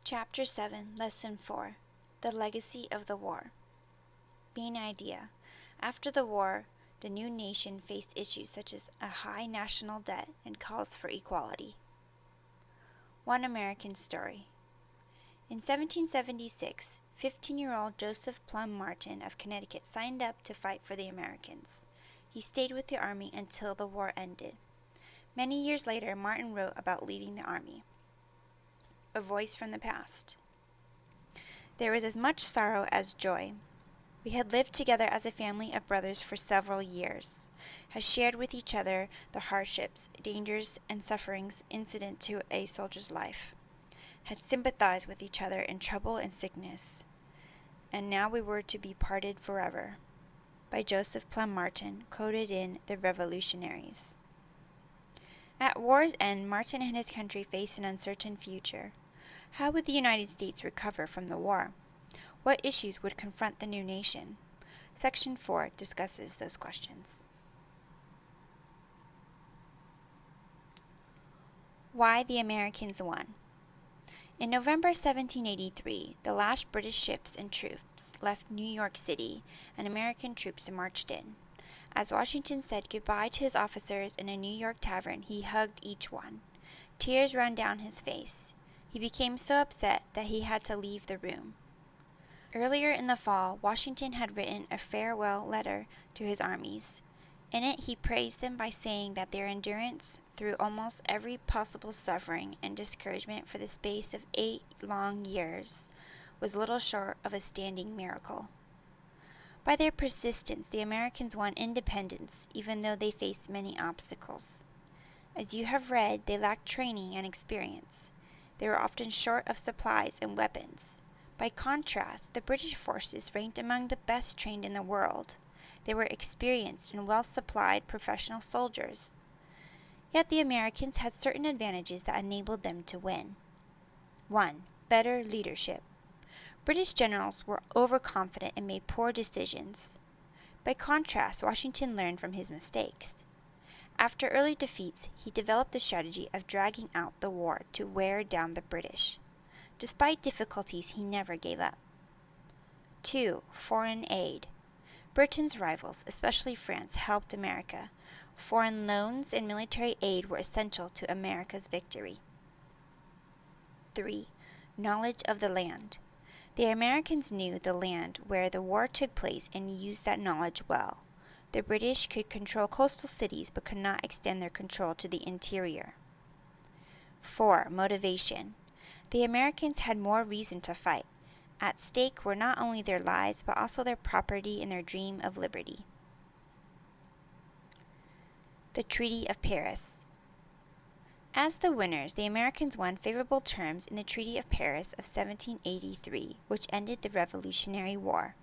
Chapter 7, Lesson 4, The Legacy of the War. Main idea. After the war, the new nation faced issues such as a high national debt and calls for equality. One American story. In 1776, 15-year-old Joseph Plum Martin of Connecticut signed up to fight for the Americans. He stayed with the army until the war ended. Many years later, Martin wrote about leaving the army. A voice from the past. There was as much sorrow as joy. We had lived together as a family of brothers for several years, had shared with each other the hardships, dangers, and sufferings incident to a soldier's life, had sympathized with each other in trouble and sickness, and now we were to be parted forever. By Joseph Plum Martin, quoted in The Revolutionaries. At war's end, Martin and his country faced an uncertain future. How would the United States recover from the war? What issues would confront the new nation? Section 4 discusses those questions. Why the Americans won. In November 1783, the last British ships and troops left New York City, and American troops marched in. As Washington said goodbye to his officers in a New York tavern, he hugged each one. Tears ran down his face. He became so upset that he had to leave the room. Earlier in the fall, Washington had written a farewell letter to his armies. In it, he praised them by saying that their endurance through almost every possible suffering and discouragement for the space of 8 long years was little short of a standing miracle. By their persistence, the Americans won independence, even though they faced many obstacles. As you have read, they lacked training and experience. They were often short of supplies and weapons. By contrast, the British forces ranked among the best trained in the world. They were experienced and well-supplied professional soldiers. Yet the Americans had certain advantages that enabled them to win. 1. Better leadership. British generals were overconfident and made poor decisions. By contrast, Washington learned from his mistakes. After early defeats, he developed the strategy of dragging out the war to wear down the British. Despite difficulties, he never gave up. 2. Foreign aid. Britain's rivals, especially France, helped America. Foreign loans and military aid were essential to America's victory. 3. Knowledge of the land. The Americans knew the land where the war took place and used that knowledge well. The British could control coastal cities but could not extend their control to the interior. 4. Motivation. The Americans had more reason to fight. At stake were not only their lives but also their property and their dream of liberty. The Treaty of Paris. As the winners, the Americans won favorable terms in the Treaty of Paris of 1783, which ended the Revolutionary War.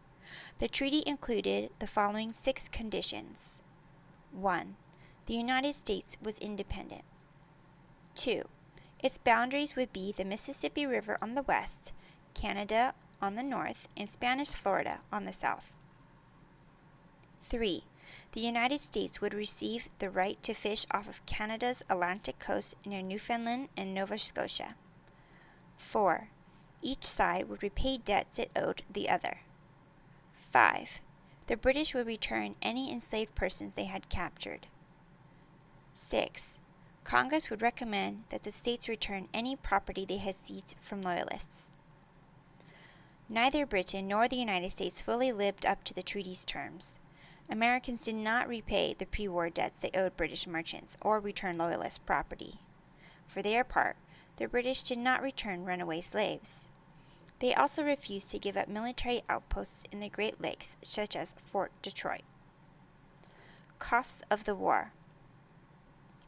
The treaty included the following 6 conditions. 1. The United States was independent. 2. Its boundaries would be the Mississippi River on the west, Canada on the north, and Spanish Florida on the south. 3. The United States would receive the right to fish off of Canada's Atlantic coast near Newfoundland and Nova Scotia. 4. Each side would repay debts it owed the other. 5. The British would return any enslaved persons they had captured. 6. Congress would recommend that the states return any property they had seized from loyalists. Neither Britain nor the United States fully lived up to the treaty's terms. Americans did not repay the pre-war debts they owed British merchants or return loyalist property. For their part, the British did not return runaway slaves. They also refused to give up military outposts in the Great Lakes, such as Fort Detroit. Costs of the war.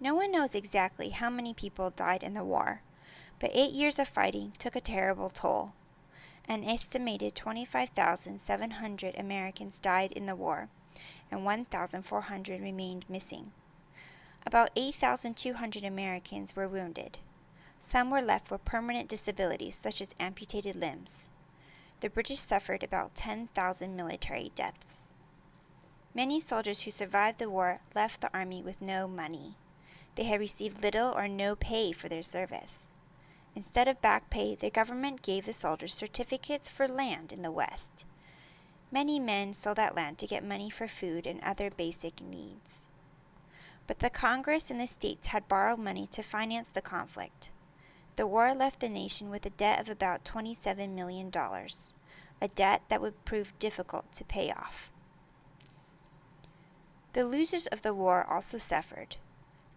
No one knows exactly how many people died in the war, but 8 years of fighting took a terrible toll. An estimated 25,700 Americans died in the war, and 1,400 remained missing. About 8,200 Americans were wounded. Some were left with permanent disabilities, such as amputated limbs. The British suffered about 10,000 military deaths. Many soldiers who survived the war left the army with no money. They had received little or no pay for their service. Instead of back pay, the government gave the soldiers certificates for land in the West. Many men sold that land to get money for food and other basic needs. But the Congress and the states had borrowed money to finance the conflict. The war left the nation with a debt of about $27 million, a debt that would prove difficult to pay off. The losers of the war also suffered.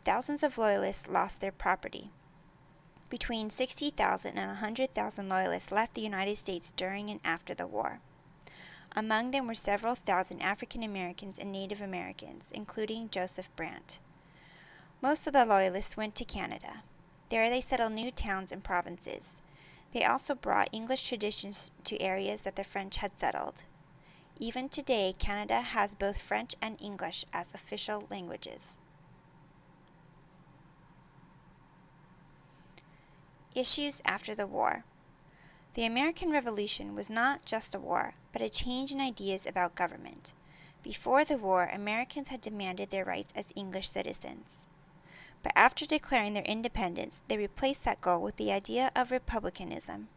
Thousands of Loyalists lost their property. Between 60,000 and 100,000 Loyalists left the United States during and after the war. Among them were several thousand African Americans and Native Americans, including Joseph Brant. Most of the Loyalists went to Canada. There they settled new towns and provinces. They also brought English traditions to areas that the French had settled. Even today, Canada has both French and English as official languages. Issues after the war. The American Revolution was not just a war, but a change in ideas about government. Before the war, Americans had demanded their rights as English citizens. But after declaring their independence, they replaced that goal with the idea of republicanism.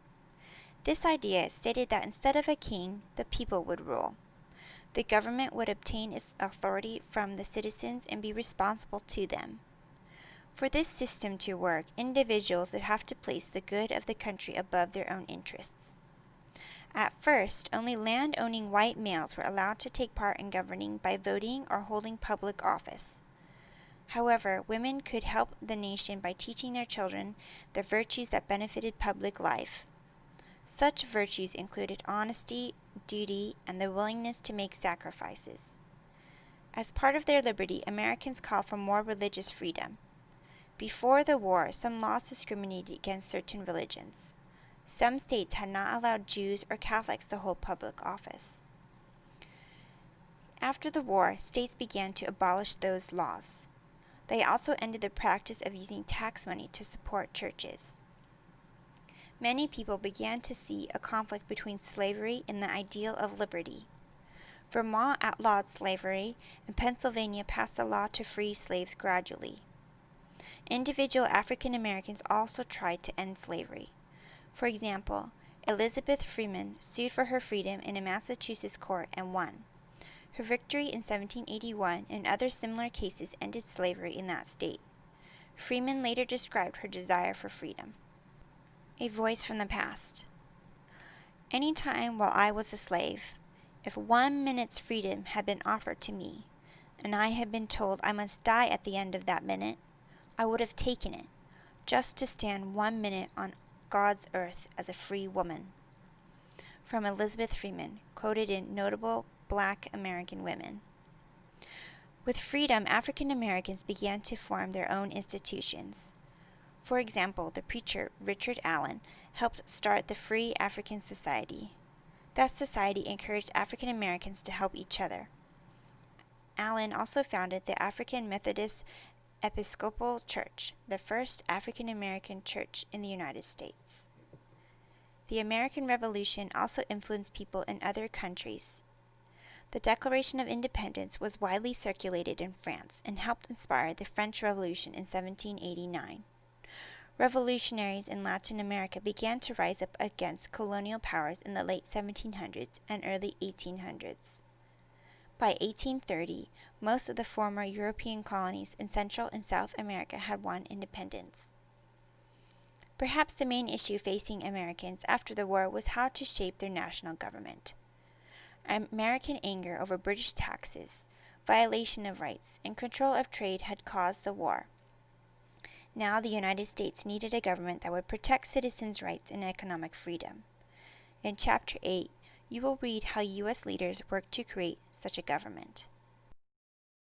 This idea stated that instead of a king, the people would rule. The government would obtain its authority from the citizens and be responsible to them. For this system to work, individuals would have to place the good of the country above their own interests. At first, only land-owning white males were allowed to take part in governing by voting or holding public office. However, women could help the nation by teaching their children the virtues that benefited public life. Such virtues included honesty, duty, and the willingness to make sacrifices. As part of their liberty, Americans called for more religious freedom. Before the war, some laws discriminated against certain religions. Some states had not allowed Jews or Catholics to hold public office. After the war, states began to abolish those laws. They also ended the practice of using tax money to support churches. Many people began to see a conflict between slavery and the ideal of liberty. Vermont outlawed slavery, and Pennsylvania passed a law to free slaves gradually. Individual African Americans also tried to end slavery. For example, Elizabeth Freeman sued for her freedom in a Massachusetts court and won. Her victory in 1781 and other similar cases ended slavery in that state. Freeman later described her desire for freedom. A voice from the past. Any time while I was a slave, if 1 minute's freedom had been offered to me, and I had been told I must die at the end of that minute, I would have taken it, just to stand 1 minute on God's earth as a free woman. From Elizabeth Freeman, quoted in Notable Black American Women. With freedom, African Americans began to form their own institutions. For example, the preacher Richard Allen helped start the Free African Society. That society encouraged African Americans to help each other. Allen also founded the African Methodist Episcopal Church, the first African American church in the United States. The American Revolution also influenced people in other countries. The Declaration of Independence was widely circulated in France and helped inspire the French Revolution in 1789. Revolutionaries in Latin America began to rise up against colonial powers in the late 1700s and early 1800s. By 1830, most of the former European colonies in Central and South America had won independence. Perhaps the main issue facing Americans after the war was how to shape their national government. American anger over British taxes, violation of rights, and control of trade had caused the war. Now the United States needed a government that would protect citizens' rights and economic freedom. In Chapter 8, you will read how U.S. leaders worked to create such a government.